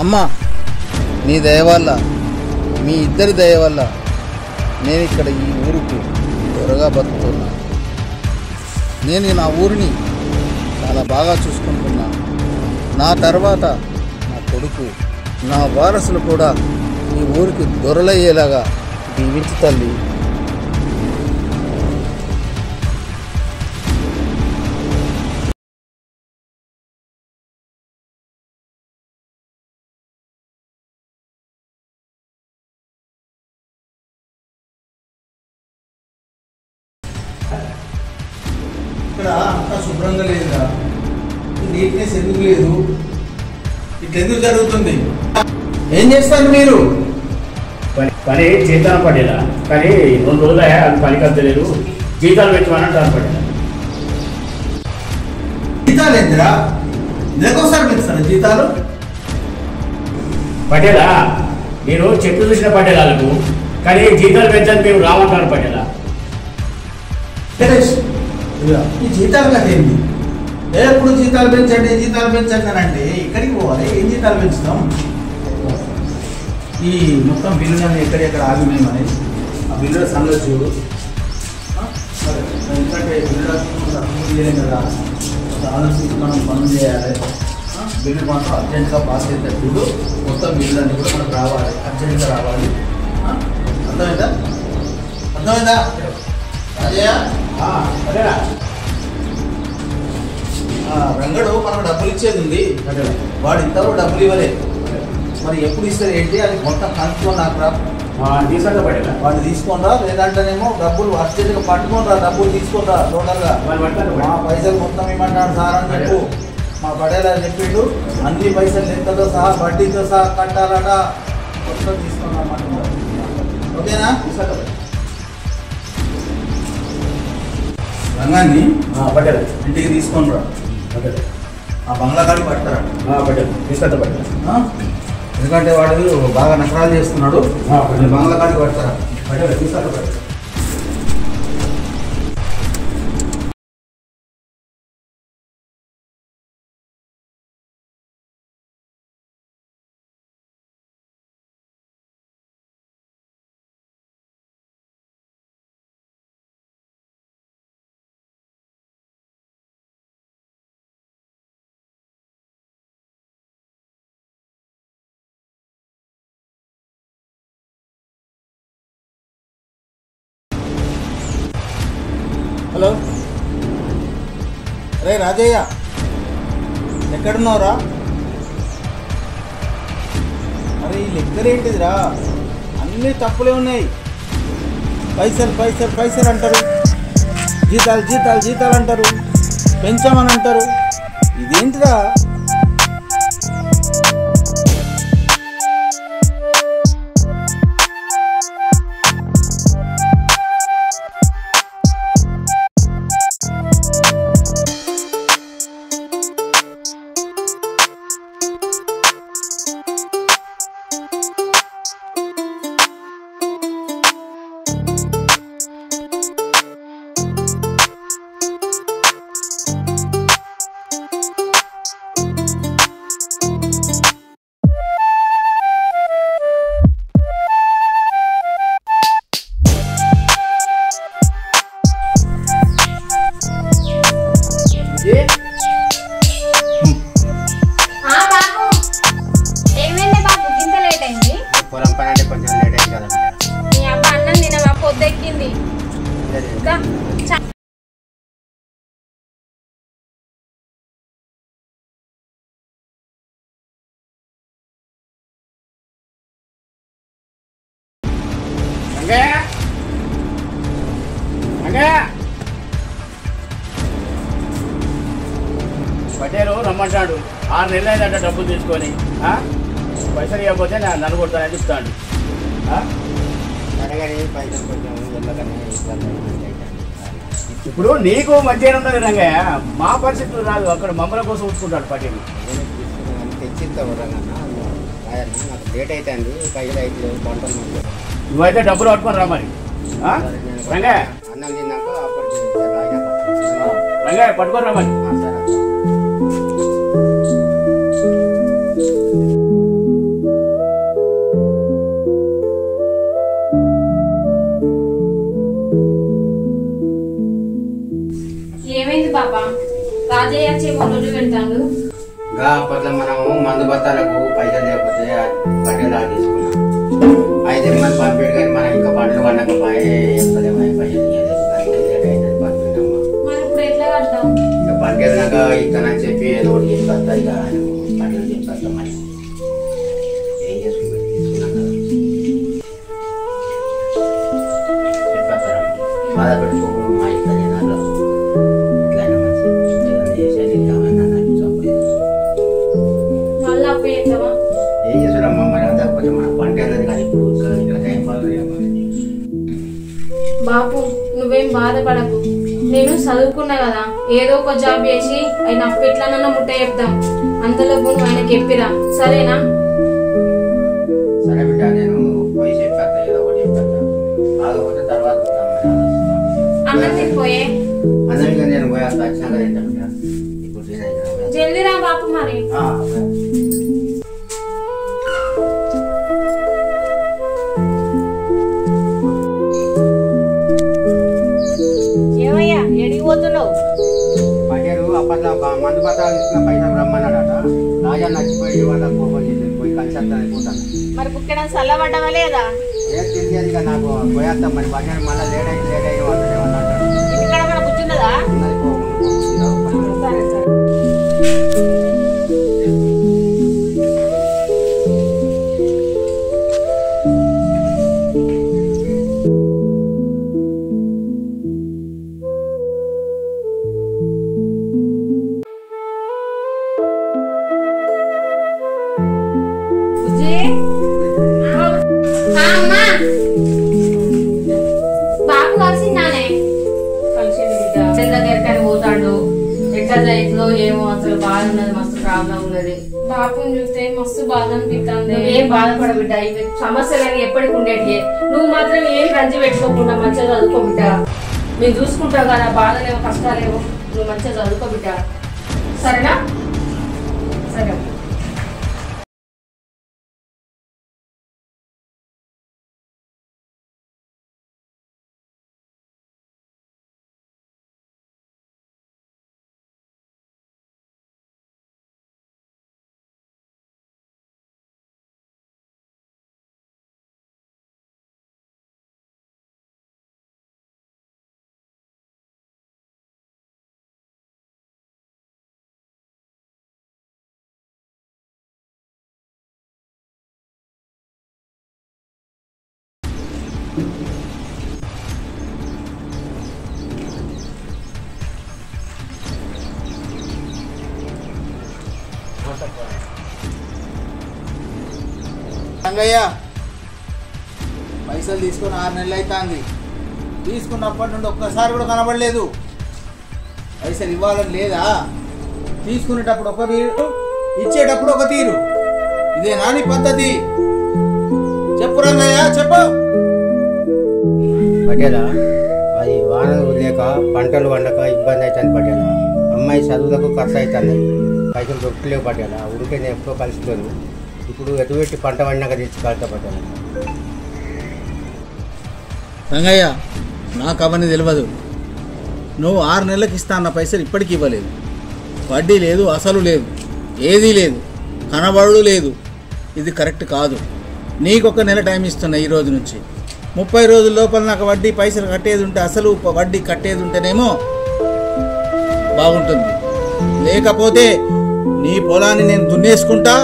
అమ్మా, నీ దయ వల్ల, మీ ఇద్దరి దయ వల్ల నేను ఇక్కడ ఈ ఊరికి త్వరగా బతుకుతున్నా. నేను నా ఊరిని చాలా బాగా చూసుకుంటున్నా. నా తర్వాత నా కొడుకు, నా వారసులు కూడా ఈ ఊరికి దొరలయ్యేలాగా దీవించు తల్లి. ఇక్కడ అంతా శుభ్రంగా లేదురా, నీట్నెస్ ఎందుకు లేదు? ఇట్లా ఎందుకు జరుగుతుంది? ఏం చేస్తారు మీరు? పని జీతాలు పడేలా, కానీ 2 రోజులు అది పనికి వద్దలేదు, జీతాలు పెట్టమని అంటారు పడేలా. జీతాలు ఏందిరా? నెలకోసారి పెంచుతాను జీతాలు. పటేలా, నేను చెప్పు చూసిన పటేలాలకు, కానీ జీతాలు పెంచని మేము రామంటారు పటేలా. ఈ జీతాలు కదేంటి? ఎప్పుడు జీతాలు పెంచండి జీతాలు పెంచండి అని అంటే ఇక్కడికి పోవాలి. ఏం జీతాలు పెంచుతాం? ఈ మొత్తం బిల్లులన్నీ ఎక్కడెక్కడ ఆగినాయి అనేది ఆ బిల్లుల సంగతి చూడు. ఎందుకంటే బిల్లు కదా, ఆలోచించి మనం పనులు చేయాలి. బిల్లు మాత్రం అర్జెంటుగా పాస్ అయితే చూడు. మొత్తం బిల్లులన్నీ కూడా మనకు రావాలి, అర్జెంటుగా రావాలి. అర్థమైందా? అర్థమైందా రాజయ్య? రంగడు మనకు డబ్బులు ఇచ్చేది ఉంది, వాడు ఇంతవరకు డబ్బులు ఇవ్వలేదు. మరి ఎప్పుడు ఇస్తారు ఏంటి అది మొత్తం కనుక్కొని నాకు రా. వాడు తీసుకోనరా, లేదంటేనేమో డబ్బులు అర్జెంట్గా పట్టుకోనరా, డబ్బులు తీసుకోనరా టోటల్గా. మా పైసలు మొత్తం ఇవ్వమంటాడు సార్ అని చెప్పు. మా పడేలా చెప్పిండు, అన్ని పైసలు లెక్కతో సహా వడ్డీతో సహా కట్టాలట. మొత్తం తీసుకున్నామాట. ఓకేనా? రంగాన్ని ఇంటికి తీసుకొని రా. ఆ బంగ్లా కాడికి పడతారా? ఎందుకంటే వాడు బాగా నకరాలు చేస్తున్నాడు. బంగ్లా కాడికి పడతారా? హలో, అరే రాజయ్య, ఎక్కడున్నావురా? అరే ఈ లెక్కలేంటిదిరా? అన్నీ తప్పులే ఉన్నాయి. పైసలు పైసలు పైసలు అంటారు, జీతాలు జీతాలు జీతాలు అంటారు, పెంచామని అంటారు. ఇదేంటిరా? పటేలు రమ్మంటాడు. 6 నెలలు అయిందట డబ్బులు తీసుకొని. పైసలు ఇవ్వకపోతే నన్ను కొడతానని చెప్తాను. పైసలు కొంచెం ఇప్పుడు నీకు మంచిగా ఉన్నది రంగయ్య, మా పరిస్థితులు రాదు. అక్కడ మమ్మల కోసం ఉంచుకుంటాడు పటేలు. తెచ్చిస్తావు రంగన్న, నాకు లేట్ అవుతుంది, పైసలు అయితే పంటలు. నువ్వైతే డబ్బులు పట్టుకొని రా మరి. రంగయ్య అన్నం తిన్నాక అప్పుడు రంగయ్య పట్టుకొని రా మరి. ఏమైంది బాబా? రాజయ్య వచ్చే మొదలు పెడతాడు. అప్పట్లో మనము మందు బత్తాలకు పైసలు లేకపోతే పట్టేలా తీసుకున్నాం. అయితే మనం పంపాడు కానీ మనం ఇంకా పంటలు పండకపోయే పైసలు మరి ఇప్పుడు ఎట్లా కడతాం? ఇక పట్టేదాక ఇస్తానని చెప్పి ఏదో ఒకటి చేసుకొస్తా. ఇక పట్టేలు చేసుకొస్తాం. మరి ఏం చేసుకున్నాం చెప్పేస్తారా? బాధపెట్టుకోకు, మా ఇట్లా ఎట్లయినా మంచి చేసేది మళ్ళీ అప్పు చేస్తావా? ఏం చేస్తాడమ్మా మరి. అంతకపోతే మన పంట వెళ్ళదు కానీ ఇప్పుడు ఇక్కడ టైం పాస్. బాపు నువ్వేం బాధపడకు, నేను చదువుకున్నా కదా, ఏదో ఒక జాబ్ చేసి ఆయన అప్పు ఎట్లనన్నా ముట్ట చెప్తాం. అంతలో నువ్వు ఆయనకి చెప్పిరా, సరేనా? సరే బిడ్డ, నేను పోయి చెప్పేస్తా, ఏదో ఒకటి చెప్పేస్తా. కాకపోతే తర్వాత అన్నం తినిపోయే. అన్నవిగా నేను పోయేస్తా, వచ్చినాక తింటా బిడ్డ. ఇప్పుడు జల్దీరా బాపు మరి. ఏమయ్యా ఎడికి పోతున్నావు? పటేరు అప్పట్లో మందు పత్రాలు తీసుకున్న పైసలు రమ్మన్నాడట. రాజా నచ్చిపోయి వాళ్ళ కోపం చేసి పోయి కలిసి వస్తాను పోతాను. మరి బుక్కెడం చల్లబడ్డవా లేదా? ఏం తెలియదు ఇక నాకు. పోయేస్తాం మరి. పటేరు మళ్ళీ లేట్ అయ్యి వాళ్ళు ఏమన్నా ఇక్కడ మన కూర్చున్నదా? సరే సరే. బాబు కలిసిందానే? కలిసింది బిడ్డ. దగ్గరికి పోతాడు. ఎట్లా రైతులో ఏమో అసలు బాధ ఉన్నది, మస్తు ప్రాబ్లం ఉన్నది. బాపుని చూస్తే మస్తు బాధ అనిపిస్తుంది. నువ్వేం బాధపడ బిడ్డ, ఇవి సమస్యలని ఎప్పటికి ఉండేటి. నువ్వు మాత్రం ఏం రంజి పెట్టుకోకుండా మంచిగా చదువుకో బిడ్డ. మేము చూసుకుంటావు కదా, బాధలేవో కష్టాలేవో. నువ్వు మంచిగా చదువుకో బిడ్డ, సరేనా? సరే. రంగయ్య పైసలు తీసుకొని 6 నెలలు అవుతుంది. తీసుకున్నప్పటి నుండి ఒక్కసారి కూడా కనబడలేదు. పైసలు ఇవ్వాలని లేదా? తీసుకునేటప్పుడు ఒక తీరు, ఇచ్చేటప్పుడు ఒక తీరు. ఇదే నాని పద్ధతి. చెప్పు రంగయ్య, చెప్పు. పటేలా, అది వానలు లేక పంటలు వండక ఇబ్బంది అవుతుంది పటేలా. అమ్మాయి చదువులకు ఖర్చు అవుతుంది, పైసలు దొరకలేవు పటేలా. ఉడికే నేను ఎప్పుడో కలుసుకోను. ఇప్పుడు ఎటువంటి పంట వండినాక తెచ్చి కలుతా పటేలా. రంగయ్య, నాకు అవన్నీ తెలియదు. నువ్వు 6 నెలలకు ఇస్తా అన్న పైసలు ఇప్పటికీ ఇవ్వలేదు. వడ్డీ లేదు, అసలు లేదు, ఏదీ లేదు, కనబడు లేదు. ఇది కరెక్ట్ కాదు. నీకొక నెల టైం ఇస్తున్నా ఈ రోజు నుంచి. 30 రోజుల లోపల నాకు వడ్డీ పైసలు కట్టేది ఉంటే, అసలు వడ్డీ కట్టేది ఉంటేనేమో బాగుంటుంది. లేకపోతే నీ పొలాన్ని నేను దున్నేసుకుంటా.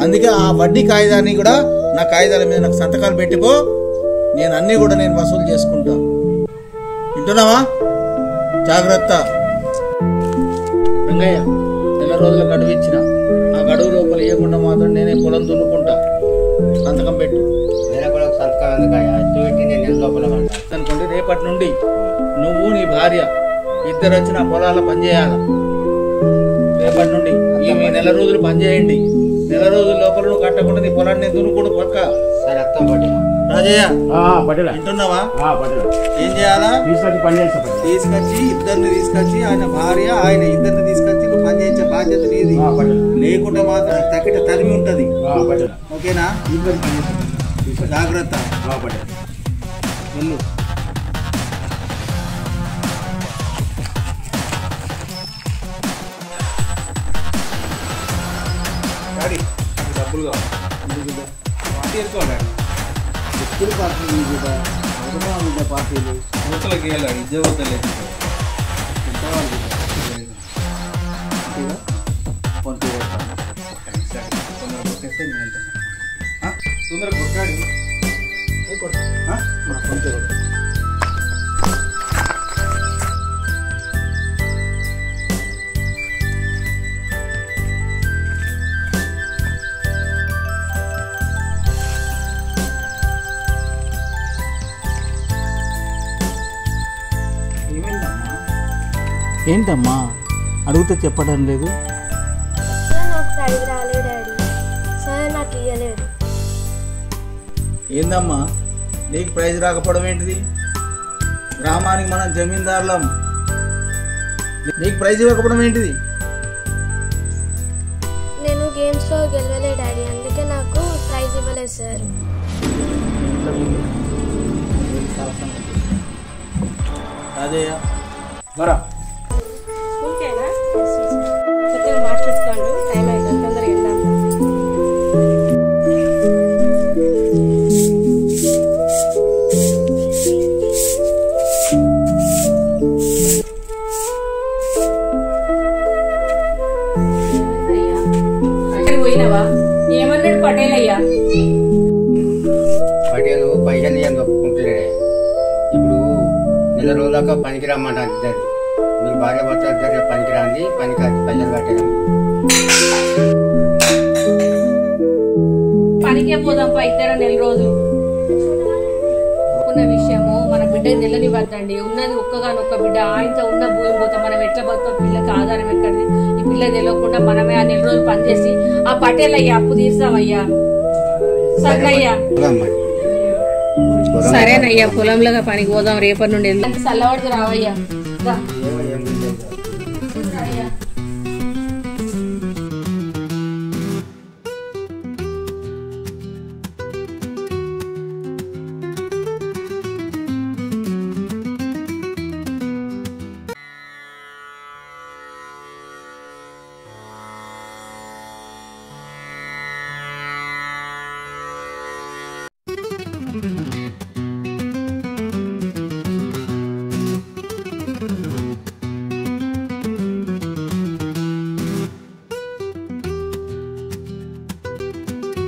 అందుకే ఆ వడ్డీ కాగితాన్ని కూడా నా కాగితాల మీద నాకు సంతకాలు పెట్టిపో. నేను అన్నీ కూడా నేను వసూలు చేసుకుంటా. వింటున్నావా? జాగ్రత్త. రంగయ్య, నెల రోజుల గడువు ఇచ్చిన. నాకు గడువు లోపల ఇవ్వకుండా మాత్రం నేనే పొలం దున్నుకుంటా. సంతకం పెట్టు. నేను కూడా సంతకం ఎందుకయ్యా అచ్చు పెట్టి నేను నెల లోపల అనుకోండి రేపటి నుండి నువ్వు నీ భార్య ఇద్దరు వచ్చి నా పొలాల్లో పనిచేయాలి. రేపటి నుండి ఈ నెల రోజులు పనిచేయండి. నెల రోజుల లోపల నువ్వు కట్టకుండా నీ పొలాన్ని నేను దున్నుకుంటూ పక్క. సరే అత్తం పట్టిన రాజయ్య పటేలా వింటున్నావా? పటేలా ఏం చేయాలా? తీసుకొచ్చి పని చేస్తా తీసుకొచ్చి ఇద్దరిని తీసుకొచ్చి ఆయన భార్య ఆయన ఇద్దరిని తీసుకొచ్చి నువ్వు పని చేయించే బాధ్యత నీది. లేకుంటే మాత్రం తక్కిట తరిమి ఉంటది. ఓకేనా? జాగ్రత్త. వెళ్ళు. డాడీ డబ్బులు కావాలి. పార్టీ ఎదుర్కోవాలి. ఎప్పుడు పార్టీ కూడా అవసరం పార్టీలు యువతలకు వెళ్ళాలి. ఇజ్జవతలే తొందరగా కొట్టాడు. కొంచెం ఏంటమ్మా అడిగితే చెప్పడం లేదు? నాకు ప్రైజ్ రాలేదు డాడీ. సరే నాకు ఇవ్వలేదు. ఏందమ్మా నీకు ప్రైజ్ రాకపోవడం ఏంటిది? గ్రామానికి మనం జమీందారులం, నీకు ప్రైజ్ ఇవ్వకపోవడం ఏంటిది? నేను గేమ్స్లో గెలవలే డాడీ, అందుకే నాకు ప్రైజ్ ఇవ్వలేదు సార్. అదేయా మరా ఓకేనా? కొత్తగా మాస్టర్స్ కాండు టైం అవుతుంది, తొందరగా వెళ్దాం. అక్కడికి పోయినావా? ఏమన్నాడు పటేల్ అయ్యా? పటేలు పైసలు ఇవ్వని ఒప్పుకుంటున్నాడే. ఇప్పుడు నెల రోజులక పనికి రమ్మంటాను ఇద్దరు. మీరు భార్య భర్త ఇద్దరు పనికి రాండి, పనికి పైసలు కట్టేదాం. పనికే పోదాం ఇద్దరు నెల రోజులు. ఉన్న విషయము మన బిడ్డకి నెలనివ్వద్దండి. ఉన్నది ఒక్కగానొక్క బిడ్డ, ఆయనతో ఉన్న భూమి పోతాం. మనం ఎట్లా పోతాం? పిల్లకి ఆధారం ఎక్కడిది? ఈ పిల్ల తెలియకుండా మనమే ఆ నెల రోజులు పనిచేసి ఆ పటేల్ అయ్యా అప్పు తీర్చామయ్యా. సరేనయ్యా, సరేనయ్యా, పొలంలో పనికి పోదాం. రేపటి నుండి వెళ్దాం. చల్లబడుతూ రావయ్యా.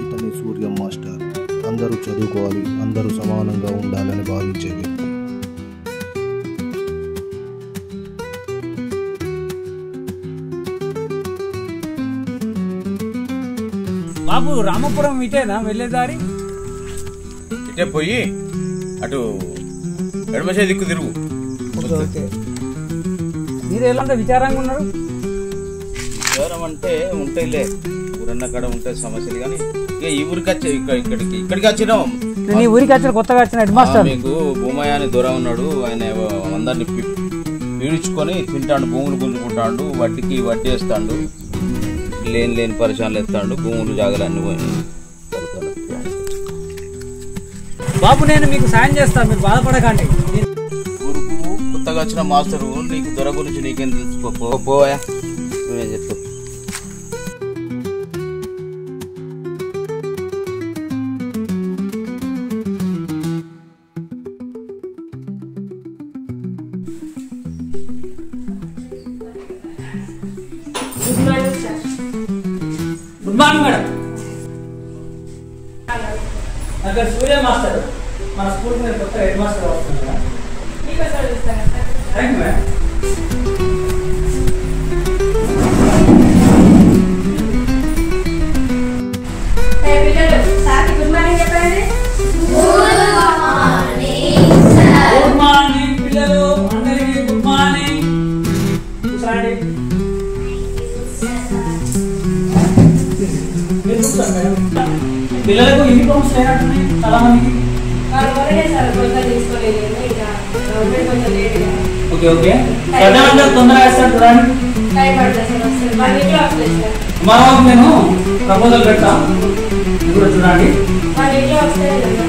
ఇతని సూర్య మాస్టర్ అందరూ చదువుకోవాలి, అందరూ సమానంగా ఉండాలని భావించే వ్యక్తి. బాబు రామపురం ఇటేనా వెళ్ళేదారి? ఇటే పోయి అటు ఎడమసే దిక్కు తిరుగు. మీరు ఎలా విచారంగా ఉన్నారు? విచారం అంటే ఉంటాయిలే, ఊరన్న కాడ ఉంటాయి సమస్యలు. కానీ ఇక ఈ ఊరికి వచ్చే ఇక్కడికి వచ్చినాం. నీ ఊరికి వచ్చిన కొత్తగా వచ్చిన హెడ్ మాస్టర్ మీకు భూమయ్య అని దొర ఉన్నాడు. ఆయన అందరిని పీడించుకొని తింటాడు, భూములు గుంజుకుంటాడు, వడ్డీకి వడ్డీ వేస్తాడు, లేని పరిచయాలు ఎత్తాడు, భూములు జాగాలన్నీ పోయి. బాబు నేను మీకు సాయం చేస్తాను, మీరు బాధపడకండి. ఊరుకు కొత్తగా వచ్చిన మాస్టరు నీకు దొర గురించి నీకేం తెలుసుకోపోయా, నువ్వేం చెప్తావు? Good morning sir. Good morning madam. అక్కడ సూర్య మాస్టర్ మన స్కూల్ మీద కొత్త హెడ్ మాస్టర్ వస్తున్నారా? Thank you madam. స్కూల్స్ లేనట్టున్నాయి చాలా మందికి. వాళ్ళు మొదలే సార్ కొంచెం తీసుకోలేదు ఇంకా గవర్నమెంట్ కొంచెం లేట్గా. ఓకే ఓకే పెద్దలంతా తొందరగా వేస్తారు చూడండి. టైం పడుతుంది సార్ వస్తుంది 1 వీక్లో వస్తుంది సార్. మా బాబు నేను ప్రపోజల్ పెడతా ఇది కూడా చూడండి. 1 వీక్లో వస్తుంది కదా.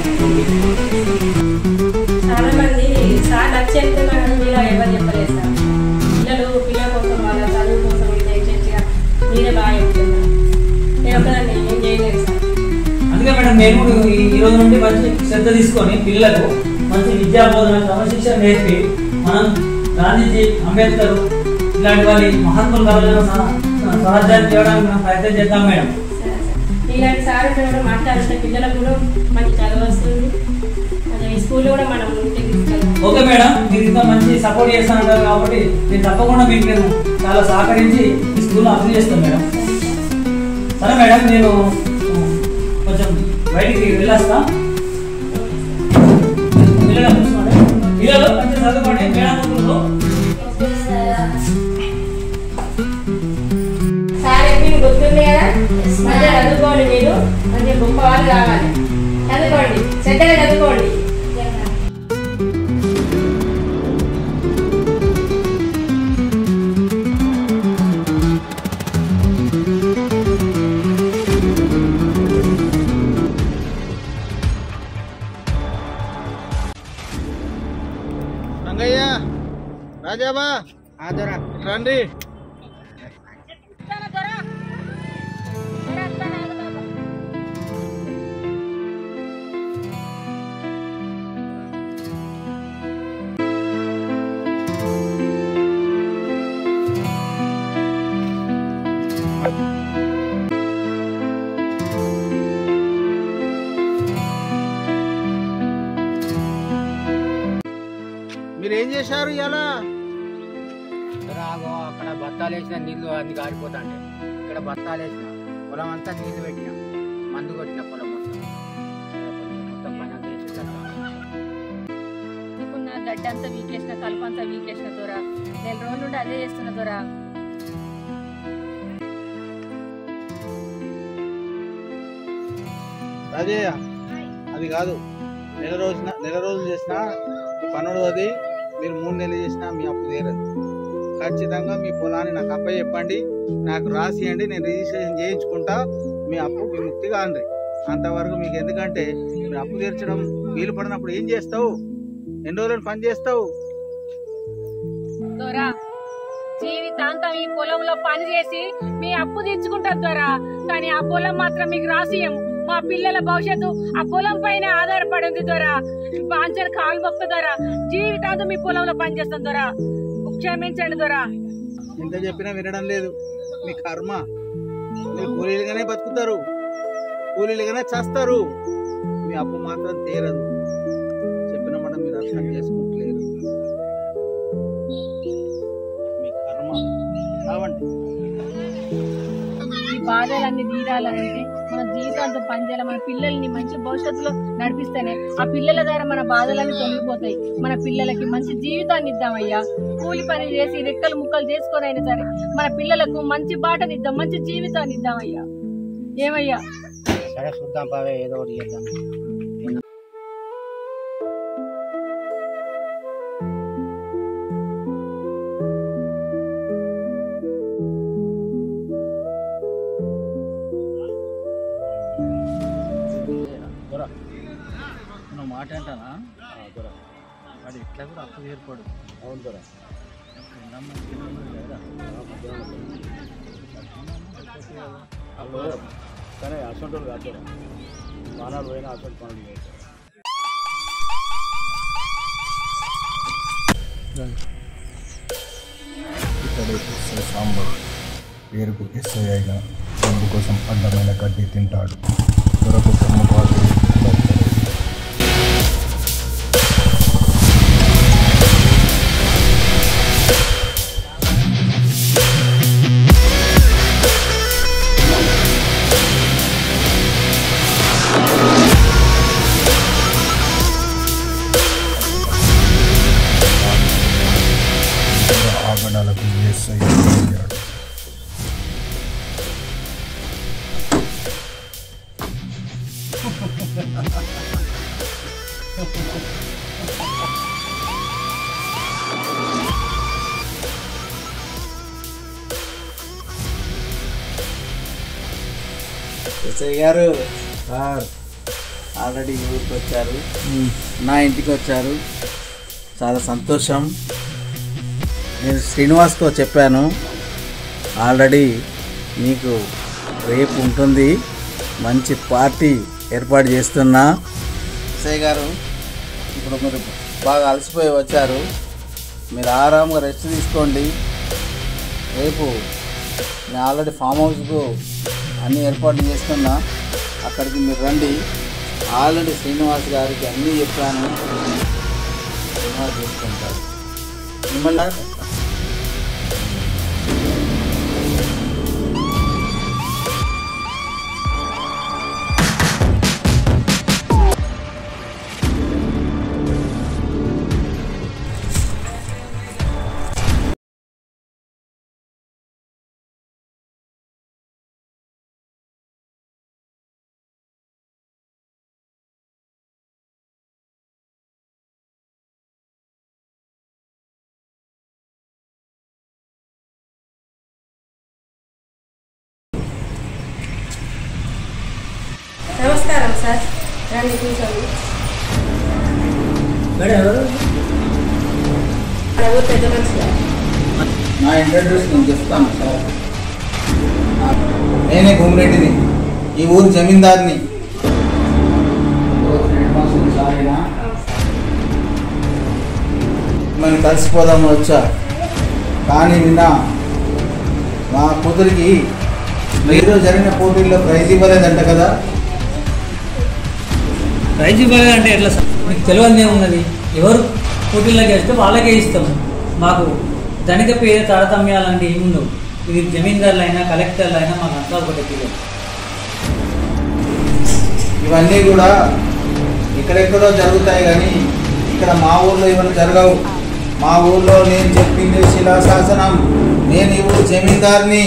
చాలా మంది సార్ నాకు చెప్తున్నాను మీరు ఎవరు చెప్పలేదు సార్. పిల్లల కోసం వాళ్ళ చదువు కోసం దయచేసిగా మీరే బాగా చెప్తున్నారు. నేను ఒకదాన్ని ఏం చేయలేదు సార్. అందుకే మేడం నేను ఈ రోజు నుండి మంచి శ్రద్ధ తీసుకొని పిల్లలకు మంచి విద్యా బోధన క్రమశిక్షణ నేర్పి మనం గాంధీజీ అంబేద్కర్ ఇలాంటి వారి మహాత్ములు కలగడం సహజాన్ని చేయడానికి మనం ప్రయత్నం చేద్దాం మేడం. ఇలాంటి సార్ కూడా మాట్లాడితే పిల్లలకు కూడా మంచి చదువు వస్తుంది. ఈ స్కూల్ కూడా మనం ఓకే మేడం మీరు ఇంకా మంచి సపోర్ట్ చేస్తానంటారు కాబట్టి నేను తప్పకుండా మీకు నేను చాలా సహకరించి ఈ స్కూల్లో అభివృద్ధి చేస్తాను మేడం. సరే మేడం నేను కొంచెం బయటికి వెళ్ళొస్తా. పిల్లలు పిల్లలు మంచి చదువుకోండి మేడం ముందు. సార్ మీకు గుర్తుంది కదా మంచిగా చదువుకోండి. మీరు మంచిగా గొప్ప వాళ్ళు కావాలి. చదువుకోండి శ్రద్ధగా చదువుకోండి. రంగయ్య రాజాబా రండి. మీరు ఏం చేశారు ఇలా? అక్కడ బత్తాలు వేసిన నీళ్లు అన్ని గారిపోతాండే. ఇక్కడ బత్తాలు వేసిన పొలం అంతా నీళ్లు పెట్టిన మందు కొట్టిన పొలం మొత్తం పని గడ్డి అంతా వీకేసిన కలుపు అంతా వీకేసిన దొర 4 రోజుల నుండి అదే చేస్తున్న దొర. రాజయ్య అది కాదు, నెల రోజులు చేసిన పనుడు అది. మీరు 3 నెలలు చేసినా మీ అప్పు తీరదు. ఖచ్చితంగా మీ పొలాన్ని నాకు అప్ప చెప్పండి, నాకు రాసియండి, నేను రిజిస్ట్రేషన్ చేయించుకుంటా. మీ అప్పు విముక్తి కాండి. అంతవరకు మీకు ఎందుకంటే మీరు అప్పు తీర్చడం వీలు పడినప్పుడు ఏం చేస్తావు? ఎన్ని రోజులను పని చేస్తావు? దొరా జీవితాంతం ఈ పొలంలో పని చేసి మీ అప్పు తీర్చుకుంటారు దొరా. కానీ ఆ పొలం మాత్రం మీకు రాసియం. మా పిల్లల భవిష్యత్తు ఆ పొలం పైన ఆధారపడి ఉంది దొరా. బాంచర్ కాలు మొక్క దొరా. జీవితాంతం మీ పొలంలో పని చేస్తాం దొరా. క్షమించండి దొరా. ఎంత చెప్పినా వినడం లేదు. మీ కర్మ. మీరు కూలీలుగానే బతుకుతారు, కూలీలుగానే చేస్తారు. మీ అప్పు మాత్రం తీరదు. చెప్పిన మాట మీరు అర్థం చేసుకుంటలేరు. మీ కర్మ. కావండి. ఈ బాధలన్నీ తీరాలంటే మన జీవితాంతం పనిచేయాలి. మన పిల్లల్ని మంచి భవిష్యత్తులో నడిపిస్తేనే ఆ పిల్లల ద్వారా మన బాధలన్నీ తొలగిపోతాయి. మన పిల్లలకి మంచి జీవితాన్ని ఇద్దామయ్యా. కూలి పని చేసి రెక్కలు ముక్కలు చేసుకొని అయినా సరే మన పిల్లలకు మంచి బాటని ఇద్దాం, మంచి జీవితాన్ని ఇద్దామయ్యా. ఏమయ్యా? సరే చూద్దాం బావే, ఏదో ఒకటి చేద్దాం. మాట అంటానా వాడు ఇట్లా కూడా అప్పు ఏర్పడు. అవును దొర. కానీ అసలు కాదు, వానాలు పోయినా అసలు పనులు ఇతడు ఎస్ఐ సాంబర్, పేరుకు ఎస్ఐ అయినా డబ్బు కోసం అడ్డమైన గడ్డి తింటాడు. దొరకు కొమ్ము కాదు. ఆగడాలకు ఎస్ఐ అయ్యాడు. ఎస్ఐ గారు సార్ ఆల్రెడీ ఊరికి వచ్చారు, నా ఇంటికి వచ్చారు, చాలా సంతోషం. నేను శ్రీనివాస్తో చెప్పాను ఆల్రెడీ మీకు రేపు ఉంటుంది, మంచి పార్టీ ఏర్పాటు చేస్తున్నా. ఎస్ఐ గారు ఇప్పుడు మీరు బాగా అలసిపోయి వచ్చారు, మీరు ఆరాంగా రెస్ట్ తీసుకోండి. రేపు నేను ఆల్రెడీ ఫామ్ హౌస్కు అన్నీ ఏర్పాట్లు చేస్తున్నా, అక్కడికి మీరు రండి. ఆల్రెడీ శ్రీనివాస్ గారికి అన్నీ చెప్పాను, శ్రీనివాస్ చేసుకుంటారు మిమ్మల్ని. నమస్కారం సార్, రండి కూర్చోండి. మేడం ఎవరు? ఎవరు పెద్ద మనిషి గారు? నా ఇంట్రడ్యూస్ నేను చెప్తాను సార్. నేనే భూమిరెడ్డిని, ఈ ఊరు జమీందార్ని. మనం కలిసిపోదామని వచ్చా, కానీ నిన్న మా కూతురికి మీరు జరిగిన పోటీల్లో ప్రైజ్ ఇవ్వలేదంట కదా. ప్రైజ్ ఇవ్వాలి అంటే ఎట్లా సార్? మీకు తెలియదు ఏమున్నది, ఎవరు పోటీల్లోకి వేస్తే వాళ్ళకే ఇస్తాం. మాకు ధనిక పేద తారతమ్యాలంటే ఏముండవు. ఇది జమీందారులు అయినా కలెక్టర్లు అయినా మాకు అంతా ఒకటి తెలియదు. ఇవన్నీ కూడా ఇక్కడెక్కడో జరుగుతాయి, కానీ ఇక్కడ మా ఊర్లో ఇవన్నీ జరగవు. మా ఊర్లో నేను చెప్పింది శిలాశాసనం. నేను ఈ ఊరు జమీందార్ని.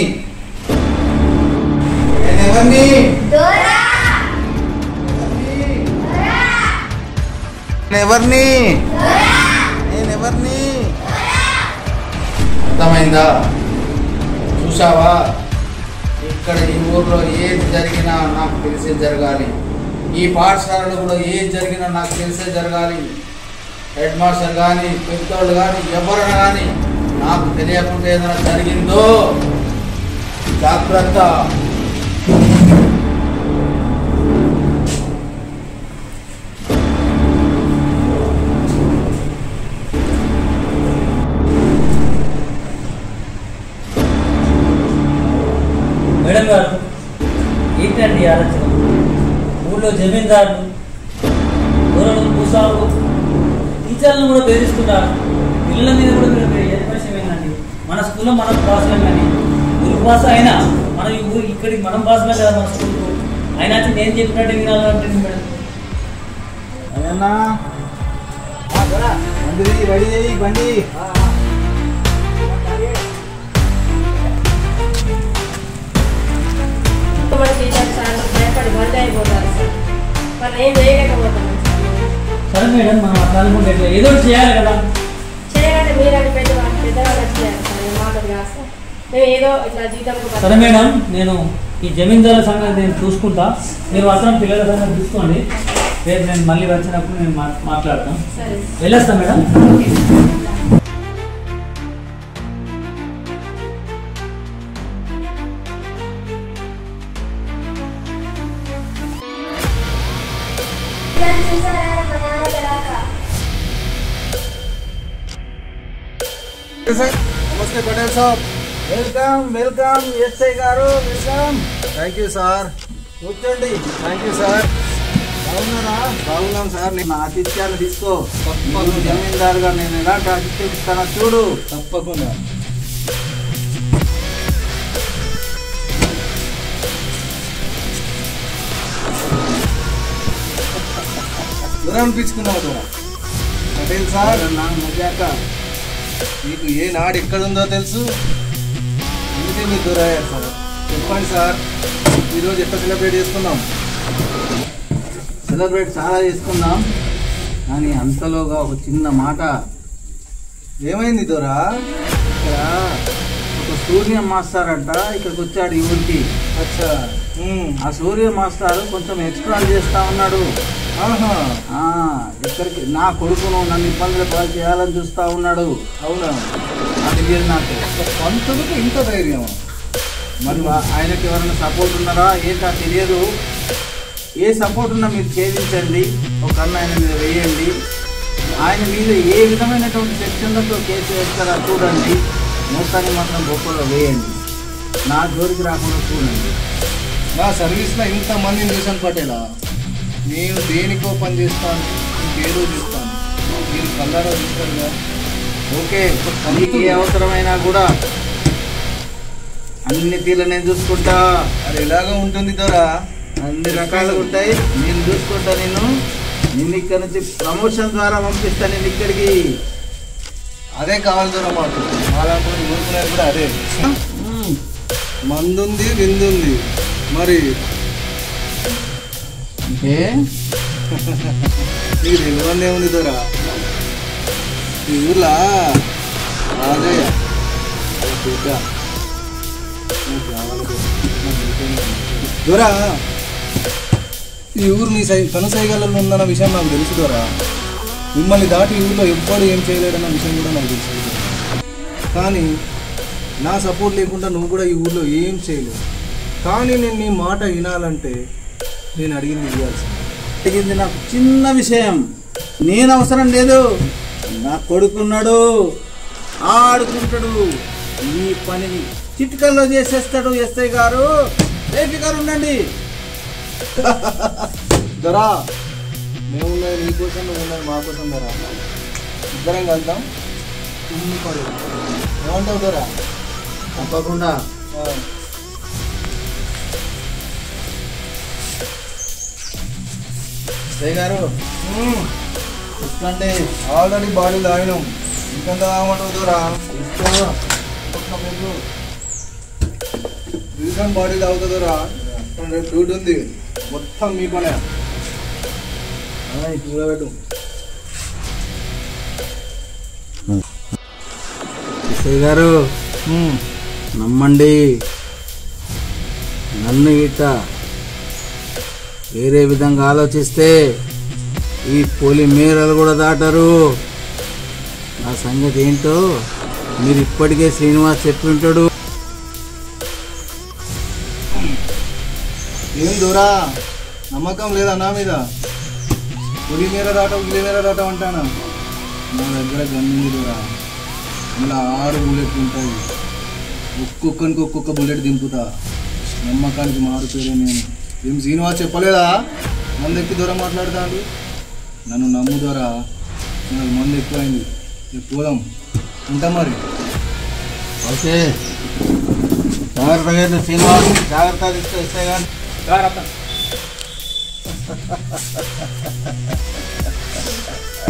నేనెవరిని? నేనెవరిని? నేనెవరిని? అర్థమైందా? చూసావా, ఇక్కడ ఈ ఊర్లో ఏది జరిగినా నాకు తెలిసే జరగాలి. ఈ పాఠశాలలో కూడా ఏది జరిగినా నాకు తెలిసే జరగాలి. హెడ్ మాస్టర్ కానీ పెద్దోళ్ళు కానీ ఎవరైనా కానీ నాకు తెలియకుండా ఏదైనా జరిగిందో జాగ్రత్త. మేడం గారు, ఏంటండి ఆలోచన? ఊళ్ళో జమీందారులు, ఊరలు, భూసాలు, టీచర్లను కూడా బెదిరిస్తున్నారు. పిల్లల మీద కూడా మీరు ఏర్పరిచయం ఏంటండి? మన స్కూల్లో మనం భాషలం, కానీ ఊరి భాష అయినా మన ఊరు ఇక్కడికి మనం భాషలే కదా మన స్కూల్కు. అయినా నేను చెప్పినట్టు వినాలంటే మేడం. అయ్యన్నా బండి రెడీ చేయి, బండి. మన టీచర్ సార్ భయపడి బంద్ అయిపోతారు సార్, మనం ఏం చేయలేకపోతున్నాం సార్. సరే మేడం, మనం అట్లా అనుకుంటే ఎట్లా? ఏదో ఒకటి చేయాలి కదా. చేయాలంటే మీరంటే పెద్దవాళ్ళు చేయాలి సార్, మాటలు కాదు సార్. మేము ఏదో ఇట్లా జీతం. సరే మేడం, నేను ఈ జమీందారుల సంగతి నేను చూసుకుంటా. మీరు మాత్రం పిల్లల సంగతి చూసుకోండి. రేపు నేను మళ్ళీ వచ్చినప్పుడు నేను మాట్లాడతాను. వెళ్ళొస్తా మేడం. నమస్తే Patel sir. Welcome welcome SI గారు, వెల్కమ్. థ్యాంక్ యూ సార్, కూర్చోండి. Thank you sir. బాగున్నారా? బాగున్నాం సార్. నేను ఆతిథ్యాన్ని తీసుకో. తప్పకుండా జమీందారుగా నేను ఎలాంటి ఆతిథ్యం ఇస్తానో చూడు. తప్పకుండా. దూరం అనిపించుకున్నావు దూరం. పటేల్ సార్, నా మజాక మీకు ఏ నాడు ఎక్కడుందో తెలుసు, అందుకే మీరు దూరం అయ్యారు సార్. చెప్పండి సార్, ఈరోజు ఎట్లా సెలబ్రేట్ చేసుకున్నాం? సెలబ్రేట్ చాలా చేసుకున్నాం, కానీ అంతలోగా ఒక చిన్న మాట. ఏమైంది దొరా? ఇక్కడ ఒక సూర్య మాస్టర్ అంట ఇక్కడికి వచ్చాడు ఈ ఊరికి. అచ్చా. ఆ సూర్య మాస్టర్ కొంచెం ఎక్స్ప్లాన్ చేస్తా ఉన్నాడు. ఇక్కడికి నా కొడుకును నన్ను ఇబ్బందులు పాలు చేయాలని చూస్తా ఉన్నాడు. అవునా? అది తెలియదు నాకు. పంతులకు ఇంత ధైర్యం? మరి ఆయనకి ఎవరైనా సపోర్ట్ ఉన్నారా ఏంటో తెలియదు. ఏ సపోర్ట్ ఉన్నా మీరు ఛేదించండి, ఒక కన్ను ఆయన మీద వేయండి. ఆయన మీద ఏ విధమైనటువంటి సెక్షన్లతో కేసు వేస్తారా చూడండి. మొత్తాన్ని మాత్రం గొప్పగా వేయండి, నా జోలికి రాకుండా చూడండి. నా సర్వీస్లో ఇంతమందిని చూసాను పటేలా. నేను దేనికో పని చేస్తాను, ఇంకేదో చేస్తాను, మీరు కల్లారా చూస్తారుగా. ఓకే, మీకు ఏ అవసరమైనా కూడా అన్ని తీర్లు నేను చూసుకుంటా. అది ఎలాగో ఉంటుంది దొరా? అన్ని రకాలుగా ఉంటాయి, నేను చూసుకుంటా. నిన్ను ఇక్కడ నుంచి ప్రమోషన్ ద్వారా పంపిస్తా నేను ఇక్కడికి. అదే కావాలి దొరా మాకు. అలాంటి ఊరుకునేది కూడా అదే. మందుంది, విందుంది, మరి అంటే నీకు తెలియదే ఉంది దొరా. ఈ ఊర్లో రాజయ్య బిడ్డ దొరా, ఈ ఊరు మీ కనుసైగలలో ఉందన్న విషయం నాకు తెలుసు దొరా. మిమ్మల్ని దాటి ఈ ఊళ్ళో ఎవ్వడు ఏం చేయలేడన్న విషయం కూడా నాకు తెలుసు. కానీ నా సపోర్ట్ లేకుండా నువ్వు కూడా ఈ ఊళ్ళో ఏం చేయలేవు. కానీ నేను నీ మాట వినాలంటే నేను అడిగింది ఇవ్వాల్సింది. నాకు చిన్న విషయం, నేను అవసరం లేదు. నా కొడుకున్నాడు, ఆడుకుంటాడు, ఈ పనిని చిటికల్లో చేసేస్తాడు. ఎస్ఐ గారు ఏపీ గారు ఉండండి. దొరా, మేము ఉన్నది నీ కోసం, నువ్వు ఉన్నది మా కోసం దొరా. ఇద్దరం కలుద్దాం, పడు. ఏమంటావు దొరా? తప్పకుండా. ఎస్ఐ గారు చూసుకోండి, ఆల్రెడీ బాడీ తాగినాం, ఇంకెంత తాగమంటావు దొరా? రీసెంట్ బాడీ తాగుతుందరా. రేపు డ్యూటీ ఉంది, మొత్తం మీ పనే. పెట్టు. ఎస్ఐ గారు నమ్మండి, నన్ను ఇట వేరే విధంగా ఆలోచిస్తే ఈ పోలి మేరలు కూడా దాటరు. నా సంగతి ఏంటో మీరు ఇప్పటికే శ్రీనివాస్ చెప్పి ఉంటాడు. ఏం దూరా, నమ్మకం లేదా నా మీద? పులి మేర దాటం, గిలి మేర దాటం అంటానా? నా దగ్గర గన్నుంది దూరా. ఇలా 6 బుల్లెట్లు ఉంటాయి, ఒక్కొక్కరికి ఒక్కొక్క బుల్లెట్ దింపుతా. నమ్మకానికి మారు పేరే నేను. ఏం శ్రీనివాస్ చెప్పలేదా మందు ఎక్కి దూరం మాట్లాడతాడు? నన్ను నమ్ము ద్వారా, నాకు మందు ఎక్కువైంది. పోదాం, ఉంటా మరి. ఓకే, జాగ్రత్తగా శ్రీనివాస్, జాగ్రత్తగా తీసుకో. ఎస్ఐ గారు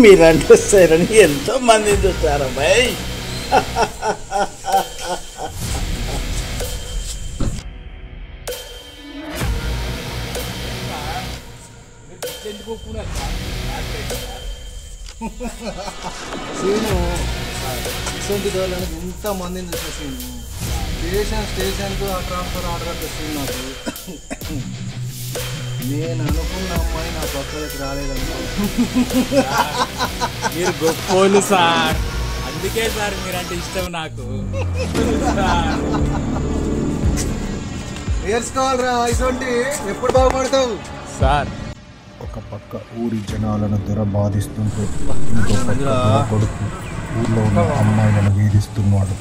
మీరంటే సరని ఎంతో మంది చూస్తారు అబ్బాయి. సీను ఇటువంటి దోళ్ళని ఇంతమందిని చూసా సీను. స్టేషన్కు ఆ ట్రాన్స్ఫర్ ఆర్డర్ వస్తుంది నాకు. నేను అనుకున్న అమ్మాయి నా పక్కలకు రాలేదనుకో. మీరు గొప్పోలు సార్, అందుకే సార్ మీరంటే ఇష్టం నాకు. నేర్చుకోవాలరా ఇటువంటి, ఎప్పుడు బాగుపడతావు సార్? ఒక పక్క ఊరి జనాలను దొర బాధిస్తుంటే ఇంకో పక్క దొర కొడుకు ఊళ్ళో ఉన్న అమ్మాయిలను వేధిస్తున్నాడు.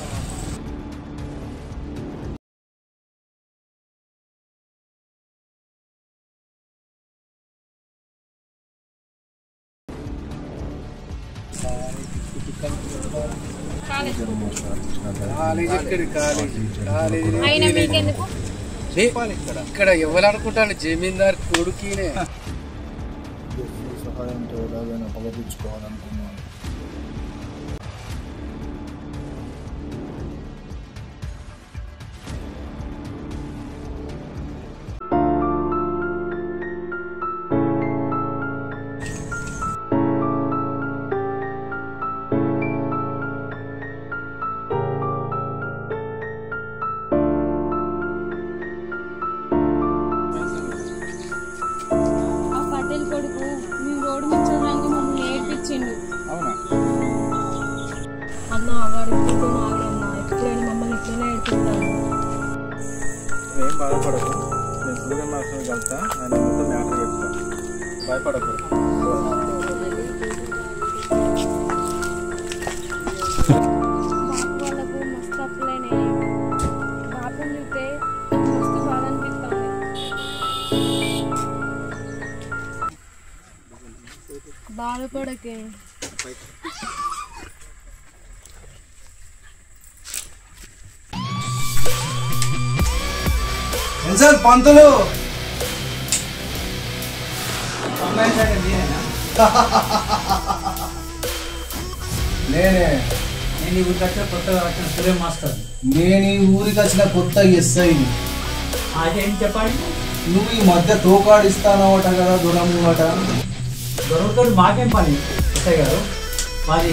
ఇక్కడ ఎవరనుకుంటాను జమీందార్ కొడుకునే. సహాయంతో ఎలాగైనా పగపించుకోవాలనుకున్నాను. అన్న వాడు ఇంటితో ఆగడన్నా ఎట్లయినా మమ్మల్ని ఇట్లనే ఎడుతుంటాను. ఏం బాధపడకు, నేను సూర్య మాస్టర్ కలుస్తా, ఆయన మొత్తం మ్యాటర్ చెప్తా, భయపడకు. బాపు వాళ్ళకు మస్తు అప్పులైనాయి. బాపుని చూస్తే మస్తు బాధ అనిపిస్తుంది. బాధపడకే. సార్ పంతులు నేనే. నేను ఈ ఊరికి వచ్చిన కొత్తగా వచ్చిన సూర్య మాస్టర్. నేను ఈ ఊరికి వచ్చిన కొత్త ఎస్ఐ. అదేం చెప్పండి. నువ్వు ఈ మధ్య తోకాడిస్తానవట కదా దొరముట. దొరకతో మాకేం పని ఎస్ఐ గారు, మాది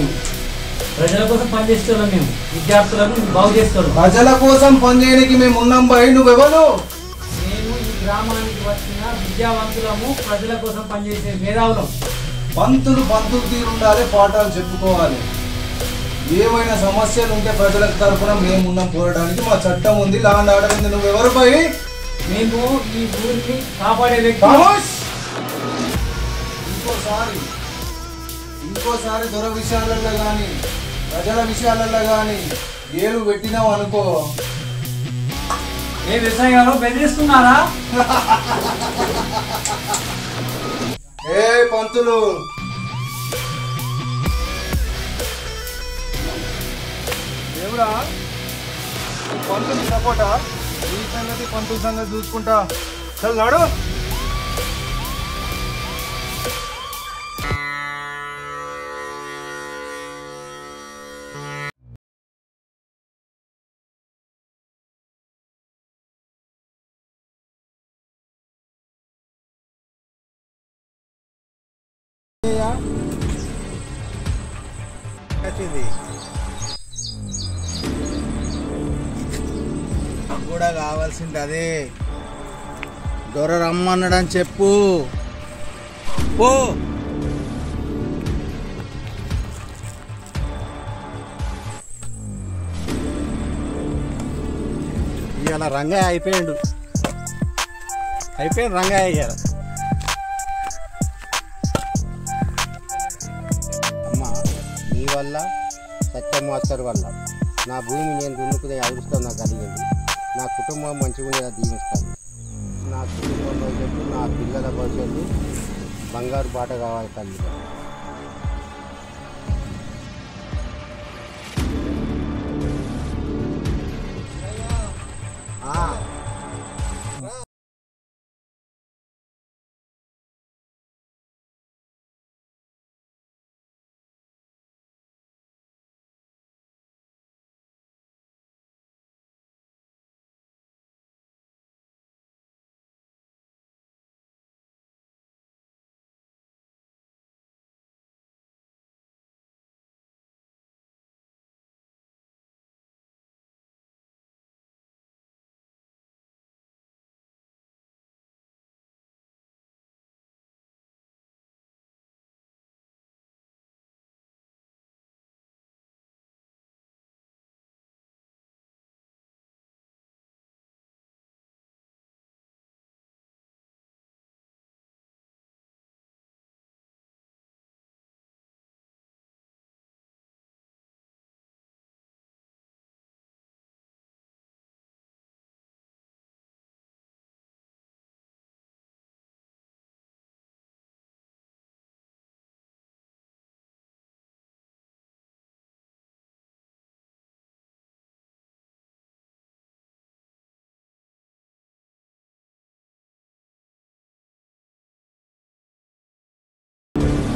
ప్రజల కోసం పనిచేస్తున్నాం, మేము విద్యార్థులను బాగు చేస్తున్నాం. ప్రజల కోసం పనిచేయడానికి మేము ఉన్నాం బాయ్. నువ్వెవరు? మేము ఈ గ్రామానికి వచ్చిన విద్యావంతులము, ప్రజల కోసం పనిచేసే మేధావులం. పంతులు తీరుండాలి, పాఠాలు చెప్పుకోవాలి. ఏమైనా సమస్యలు ఉంటే ప్రజలకు తరఫున మేము ఉన్నాం పోరాడానికి. మా చట్టం ఉంది, లా అండ్ ఆర్డర్ ఉంది. నువ్వెవరు బాయ్? మేము ఈ ఊరిని కాపాడే వ్యక్తి. ఇంకోసారి దొర విషయాలలో కానీ ప్రజల విషయాలలో కానీ ఏలు పెట్టినావు అనుకో. ఏ ఎస్ఐ గారు బెదిరిస్తున్నారా? ఏ పంతులు, దేవుడా పంతులు సపోటా, ఈ సంగతి పంతుల సంగతి చూసుకుంటా. చల్ నాడు. కూడా కావాల్సింది అదే. దొర రమ్మన్నాడని చెప్పు. పో. ఇవాళ రంగయ్య అయిపోయిండు రంగయ్య అయ్యారు. అమ్మ, నీ వల్ల సత్యం మాస్టర్ వల్ల నా భూమి నేను దున్నుకునే అదృష్టం నాకు కలిగింది. నా కుటుంబం మంచిగా ఉండేది దీవిస్తాను. నా కుటుంబం భవిష్యత్తు, నా పిల్లల భవిష్యత్తు బంగారు బాట కావాలి తల్లి.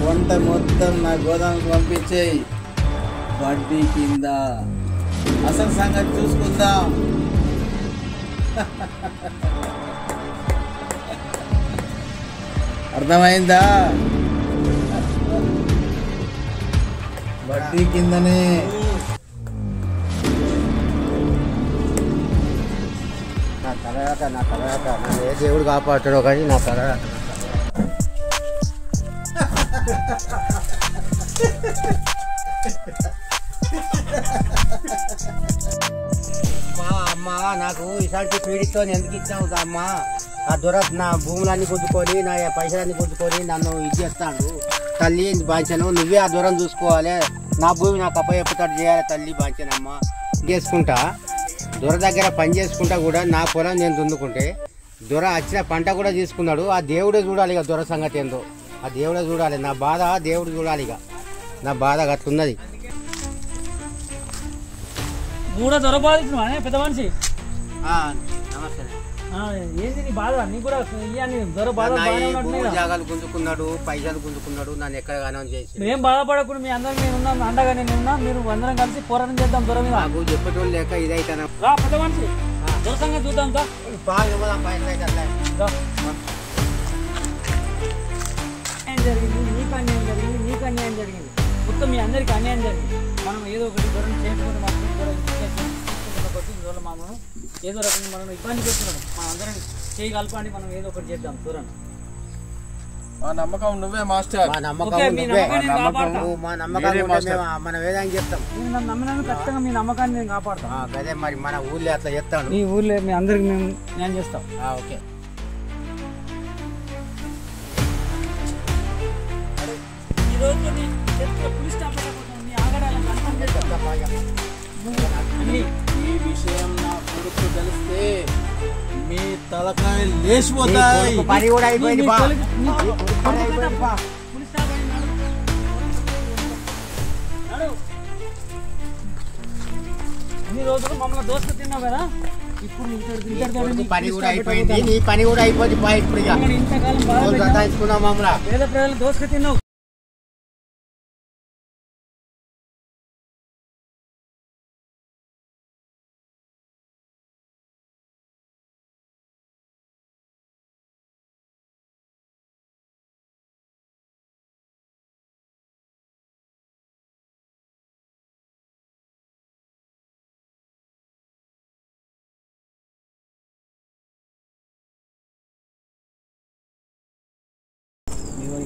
వంట మొత్తం నా గోదాముకు పంపించేయి. వడ్డీ కింద అసలు సంగతి చూసుకుందాం. అర్థమైందా? వడ్డీ కిందనే. నా తలరాత నన్ను ఏ దేవుడు కాపాడుతాడో కానీ నా తలరాత. Ha ha ha ha! నాకు ఇలాంటి పీడితో ఎందుకు ఇచ్చావు అమ్మా? ఆ దొర నా భూములన్నీ గుంజుకొని నా పైసలన్నీ గుంజుకొని నన్ను ఇది చేస్తాడు. తల్లి బాంచను, నువ్వే ఆ దూరం చూసుకోవాలి. నా భూమి నాకు అప్పచెప్పుతాడు చేయాలి తల్లి బాంచనమ్మ. చేసుకుంటా దొర దగ్గర పని చేసుకుంటా కూడా నా పొలం నేను దున్నుకుంటే దొర వచ్చిన పంట కూడా తీసుకున్నాడు. ఆ దేవుడే చూడాలి ఇక దొర సంగతి ఏందో. ఆ దేవుడే చూడాలి. నా బాధ దేవుడు చూడాలి. ఇక నా బాధ అట్లున్నది. మూడో దొర బాధించిన పెద్ద మనిషి. నమస్తే. ఏంది నీ బాధ? నీ కూడా దొర బాధ జాగాలు గుంజుకున్నాడు, పైసలు గుంజుకున్నాడు, నన్ను ఎక్కడ గానం చేసి. ఏం బాధపడకుండా మీ అందరికి నేను ఉన్నాను, అండగా నేను ఉన్నా. మీరు అందరం కలిసి పోరాటం చేద్దాం దొర మీద. నాకు చెప్పేటోళ్ళు లేక ఇదైతే రా పెద్ద మనిషి, దొర సంగతి చూద్దాం. ఏం జరిగింది? నీకు అన్యాయం జరిగింది, నీకు అన్యాయం జరిగింది, మొత్తం మీ అందరికి అన్యాయం జరిగింది. మనం ఏదో ఒకటి దొరని చేసుకుని మాత్రం మామూలు ఏదో రకంగా మనం ఇబ్బంది పెడుతున్నాం. మన అందరం చేయి కలపండి, మనం ఏదో ఒకటి చేద్దాం దూరం. మా నమ్మకం నువ్వే మాస్టర్. మా నమ్మకం మనం ఏదైనా చెప్తాం. నన్ను నమ్మినాను, ఖచ్చితంగా మీ నమ్మకాన్ని నేను కాపాడుతాను. అదే మరి మన ఊళ్ళో అట్లా చెప్తాను. మీ ఊళ్ళో మీ అందరికి నేను చేస్తాం. ఓకే. ఈరోజు పోలీస్ స్టాప్ ఈ విషయం నా కొడుకు తెలిస్తే మీ తలకాయలు లేచిపోతాయి. పని కూడా అయిపోయింది. అన్ని రోజులు మమ్మల్ని దోసుకు తిన్నావు కదా, ఇప్పుడు పని కూడా అయిపోయింది. నీ పని కూడా అయిపోయింది. ఇప్పుడు ఇంతకాలం మమ్మల్ని పేద ప్రజలు దోసుకు తిన్నావు.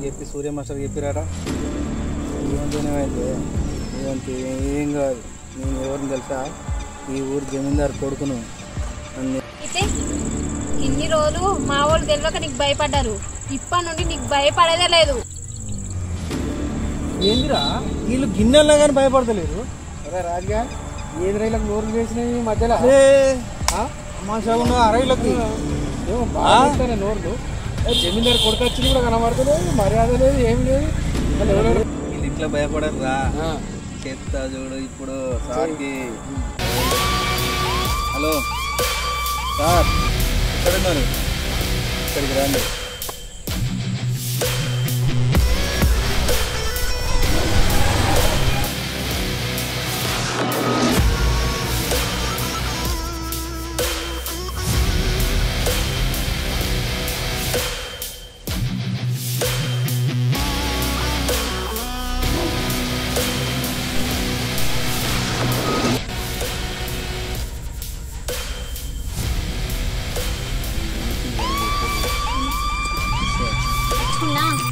చెప్పి సూర్య మాస్టర్ చెప్పిరారా? ఏమైతే ఏమంటే ఏం కాదు. నేను ఎవరిని తెలుసా? ఈ ఊరు జమీందారు కొడుకును. అయితే ఇన్ని రోజులు మా వాళ్ళు తెలియక నీకు భయపడ్డారు, ఇప్పటి నుండి నీకు భయపడేదే లేదు. ఏందిరా వీళ్ళు గిన్నెల్లో కానీ భయపడతలేరు. అదే రాజుగా ఏది రైళ్ళకు నోరు వేసినాయి ఈ మధ్యలో మా సగం అరైళ్ళకి ఏమో బాగా నోర్లు. జమీందారు కొడుకు వచ్చింది కూడా కనబడతలేదు, మర్యాద లేదు, ఏమి లేదు. వీళ్ళు ఇట్లా భయపడరు రా. చెప్తా చూడు ఇప్పుడు సార్కి. హలో సార్, ఎక్కడున్నారు? ఇక్కడికి రండి.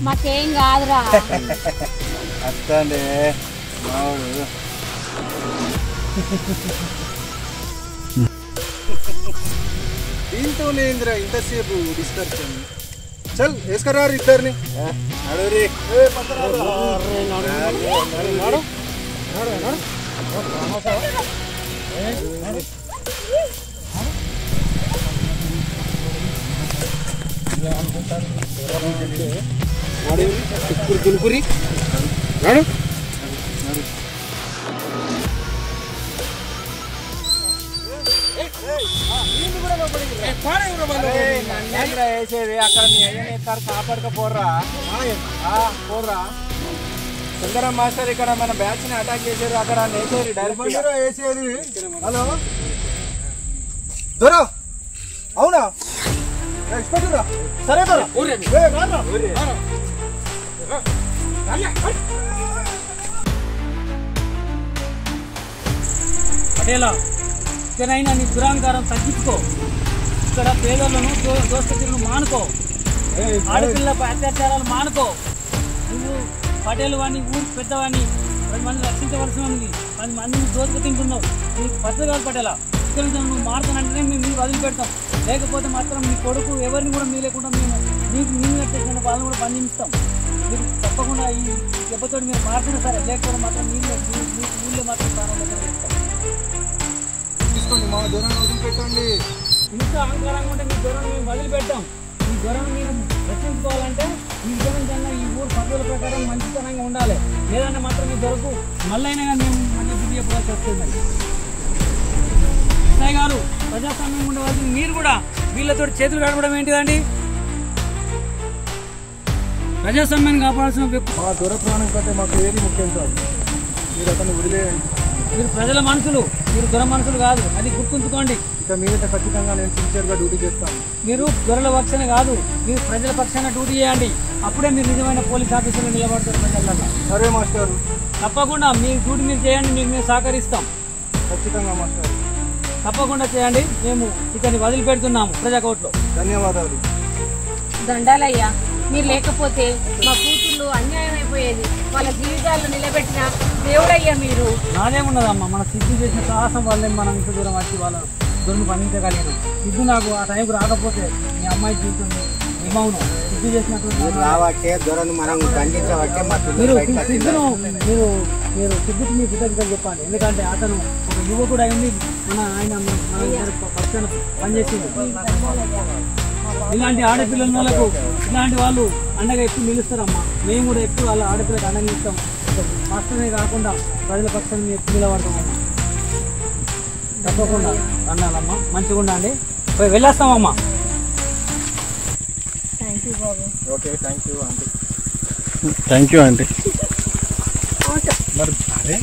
మాకేం కాదురా. అత్తండి మావుడు. దీంతో నేంద్రా ఇంతసేపు డిస్కషన్. చల్ వేసుకురారు ఇద్దరిని. దులుపురి నాడు. వేసేది అక్కడ మీ అయ్యని ఎత్తారు, కాపాడకపోర్రా పోర్రా. సుందరం మాస్టర్ ఇక్కడ మన బ్యాచ్ ని అటాక్ చేశారు, అక్కడ వేసేది డైరెక్ట్ వేసేది. హలో దొరా, అవునా? సరే పటేలా, ఇకనైనా నీ దురాంకారం తగ్గించుకో. ఇక్కడ పేదలను దోస్తీలను మానుకో, ఆడపిల్లపై అత్యాచారాలు మానుకో. నువ్వు పటేలు వాడిని, ఊరు పెద్దవాడిని, 10 మంది రక్షించవలసిన 10 మందిని దోసుకు తింటున్నావు. నీకు పద్ధతి కాదు పటేలా. ఇక్కడ నుంచి నువ్వు మారుతానంటేనే మేము మీరు వదిలిపెడతాం, లేకపోతే మాత్రం మీ కొడుకు ఎవరిని కూడా మీ లేకుండా మేము మీకు మేము కట్టేసిన వాళ్ళని కూడా బంధిస్తాం. మీరు తప్పకుండా ఈ దెబ్బతో మీరు మారుతున్నా సరే, లేకపోతే మాత్రం మీకు ఊళ్ళో మాత్రం ప్రాణాలు చేస్తాం. తీసుకోండి మా జ్వరాన్ని వదిలిపెట్టండి. ఇంకా అహంకారంగా ఉంటే మీ జ్వరాన్ని మేము వదిలిపెట్టాం. ఈ జ్వరాన్ని మీరు రక్షించుకోవాలంటే ఈ జ్వరం కన్నా ఈ ఊరు పద్ధతుల ప్రకారం మంచితనంగా ఉండాలి. లేదంటే మాత్రం మీ జ్వరకు మళ్ళీ అయినా కానీ మేము మళ్ళీ బుద్ధి చెప్పాల్సి వస్తుందండి. సాయి గారు, ప్రజాస్వామ్యం ఉండవలసింది మీరు కూడా వీళ్ళతో చేతులు కడపడం ఏంటిదండి? ప్రజాస్వామ్యాన్ని కాపాడాల్సిన మా దొర ప్రాణం కంటే మాకు ఏది ముఖ్యం కాదు. మీరు అతన్ని వదిలేయండి. మీరు ప్రజల మనుషులు, మీరు దొర మనుషులు కాదు, అది గుర్తుంచుకోండి. ఇక మీదట ఖచ్చితంగా నేను సిన్సియర్గా డ్యూటీ చేస్తాను. మీరు దొరల పక్షాన కాదు, మీరు ప్రజల పక్షాన డ్యూటీ చేయండి. అప్పుడే మీరు నిజమైన పోలీస్ ఆఫీసర్లు నిలబడతారు ప్రజలలో. సరే మాస్టర్, తప్పకుండా మీ డ్యూటీ మీరు చేయండి, మీకు మేము సహకరిస్తాం. ఖచ్చితంగా మాస్టర్, తప్పకుండా చేయండి. మేము ఇతన్ని వదిలిపెడుతున్నాము ప్రజాకోర్టులో. ధన్యవాదాలు. దండాలయ్యా, మీరు లేకపోతే మా కూతుళ్ళు అన్యాయం అయిపోయేది. వాళ్ళ జీవితాలను నిలబెట్టిన దేవుడయ్యా మీరు. నాదేమున్నదమ్మా, మన సిద్ధు చేసిన సాహసం వల్లే మనం ఇంత దూరం వచ్చి వాళ్ళ దొరికి బంధించగలిగినాం. సిద్ధు నాకు ఆ టైంకి రాకపోతే మీ అమ్మాయి జీవితం ఏమవును. సిద్ధు చేసినటువంటి రావట్టే దొరను మనం బంధించబట్టే మా మీరు సిద్ధును మీరు సిద్ధుకి మీ కృతజ్ఞతలు చెప్పండి. ఎందుకంటే అతను ఒక యువకుడు అయింది, ఆయన పక్షాన పనిచేసింది. ఇలాంటి ఆడపిల్లలకు ఇలాంటి వాళ్ళు అండగా ఎప్పుడు నిలుస్తారమ్మా. మేము కూడా ఎప్పుడు వాళ్ళ ఆడపిల్లలకు అండగా ఇస్తాం. మాత్రమే కాకుండా ప్రజల పక్షాన్ని ఎప్పుడు నిలబడతామమ్మా. తప్పకుండా అన్నానమ్మా, మంచిగా ఉండండి. వెళ్ళేస్తామమ్మా. థ్యాంక్ యూ బాబు. Okay, thank you aunty. Thank you aunty. మరి అరే